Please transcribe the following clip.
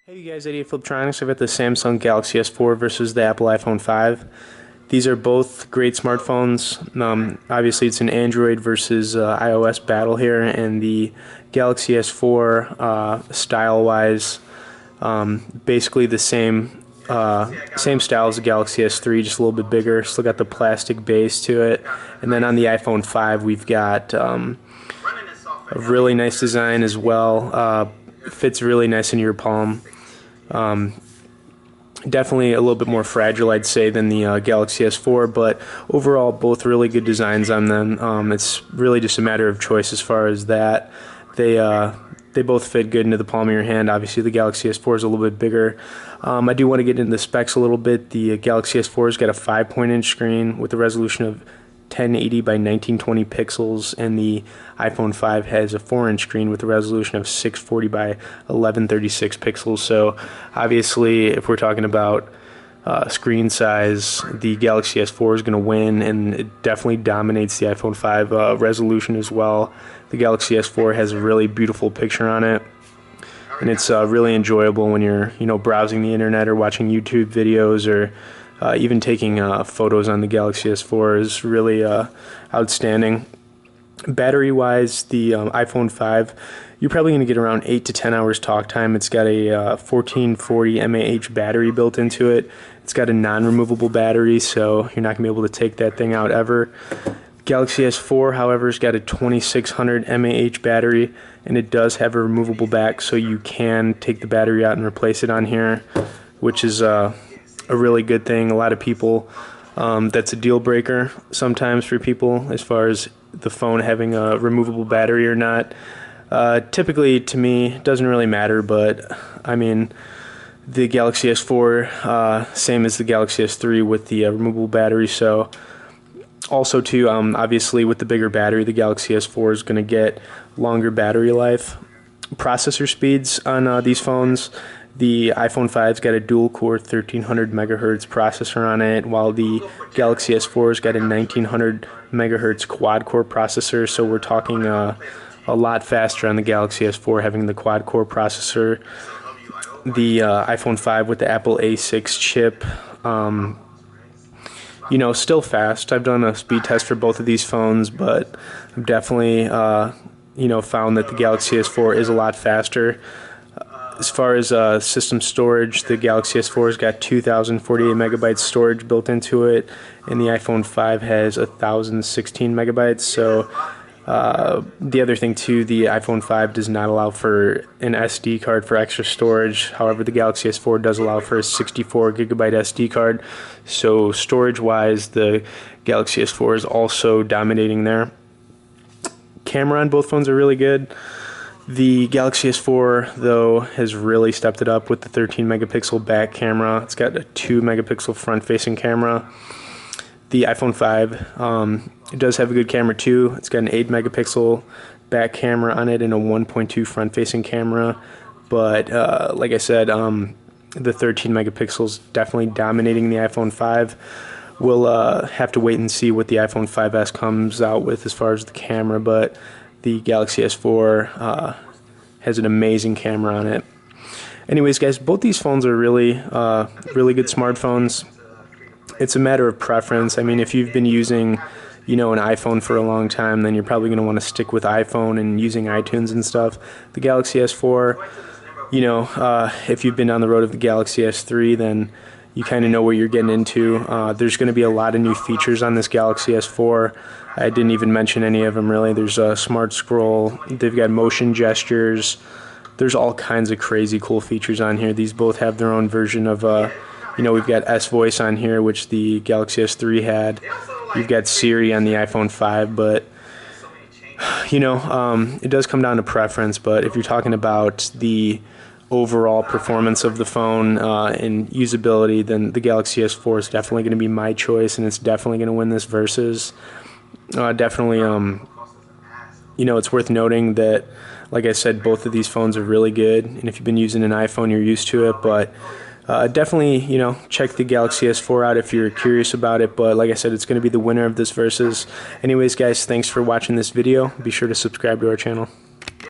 Hey you guys, Eddie at Fliptronics. I've got the Samsung Galaxy S4 versus the Apple iPhone 5. These are both great smartphones. Obviously it's an Android versus iOS battle here, and the Galaxy S4 style-wise, basically the same style as the Galaxy S3, just a little bit bigger. Still got the plastic base to it. And then on the iPhone 5 we've got a really nice design as well. Fits really nice in your palm. Definitely a little bit more fragile, I'd say, than the Galaxy S4, but overall both really good designs on them. It's really just a matter of choice as far as that. They both fit good into the palm of your hand. Obviously the Galaxy S4 is a little bit bigger. I do want to get into the specs a little bit. The Galaxy S4 has got a 5-point-inch screen with a resolution of 1080 by 1920 pixels, and the iPhone 5 has a 4-inch screen with a resolution of 640 by 1136 pixels. So obviously if we're talking about screen size, the Galaxy S4 is going to win, and it definitely dominates the iPhone 5 resolution as well. The Galaxy S4 has a really beautiful picture on it, and it's really enjoyable when you're browsing the internet or watching YouTube videos, or even taking photos on the Galaxy S4 is really outstanding. Battery-wise, the iPhone 5, you're probably going to get around 8 to 10 hours talk time. It's got a 1440 mAh battery built into it. It's got a non-removable battery, so you're not going to be able to take that thing out ever. Galaxy S4, however, has got a 2600 mAh battery, and it does have a removable back, so you can take the battery out and replace it on here, which is a really good thing. A lot of people, that's a deal breaker sometimes for people as far as the phone having a removable battery or not. Typically, to me, it doesn't really matter, but I mean, the Galaxy S4, same as the Galaxy S3 with the removable battery. So also too, obviously with the bigger battery, the Galaxy S4 is going to get longer battery life. Processor speeds on these phones, the iPhone 5's got a dual-core 1300 megahertz processor on it, while the Galaxy S4's got a 1900 megahertz quad-core processor. So we're talking a lot faster on the Galaxy S4 having the quad-core processor. The iPhone 5 with the Apple A6 chip, still fast. I've done a speed test for both of these phones, but I've definitely found that the Galaxy S4 is a lot faster. As far as system storage, the Galaxy S4 has got 2048 megabytes storage built into it, and the iPhone 5 has 1016 megabytes. So the other thing too, the iPhone 5 does not allow for an SD card for extra storage. However, the Galaxy S4 does allow for a 64 gigabyte SD card. So storage wise, the Galaxy S4 is also dominating there. Camera on both phones are really good. The Galaxy S4, though, has really stepped it up with the 13 megapixel back camera. It's got a 2 megapixel front-facing camera. The iPhone 5, it does have a good camera too. It's got an 8 megapixel back camera on it and a 1.2 front-facing camera. But like I said, the 13 megapixels definitely dominating the iPhone 5. We'll have to wait and see what the iPhone 5S comes out with as far as the camera, but the Galaxy S4 has an amazing camera on it. Anyways, guys, both these phones are really good smartphones. It's a matter of preference. I mean, if you've been using, an iPhone for a long time, then you're probably going to want to stick with iPhone and using iTunes and stuff. The Galaxy S4, if you've been on the road of the Galaxy S3, then you kind of know what you're getting into. There's going to be a lot of new features on this Galaxy S4. I didn't even mention any of them really. There's a smart scroll. They've got motion gestures. There's all kinds of crazy cool features on here. These both have their own version of, we've got S Voice on here, which the Galaxy S3 had. You've got Siri on the iPhone 5, but it does come down to preference. But if you're talking about the overall performance of the phone and usability, then the Galaxy S4 is definitely going to be my choice, and it's definitely going to win this versus. Definitely, it's worth noting that, like I said, both of these phones are really good, and if you've been using an iPhone, you're used to it, but definitely, check the Galaxy S4 out if you're curious about it, but like I said, it's going to be the winner of this versus. Anyways, guys, thanks for watching this video. Be sure to subscribe to our channel.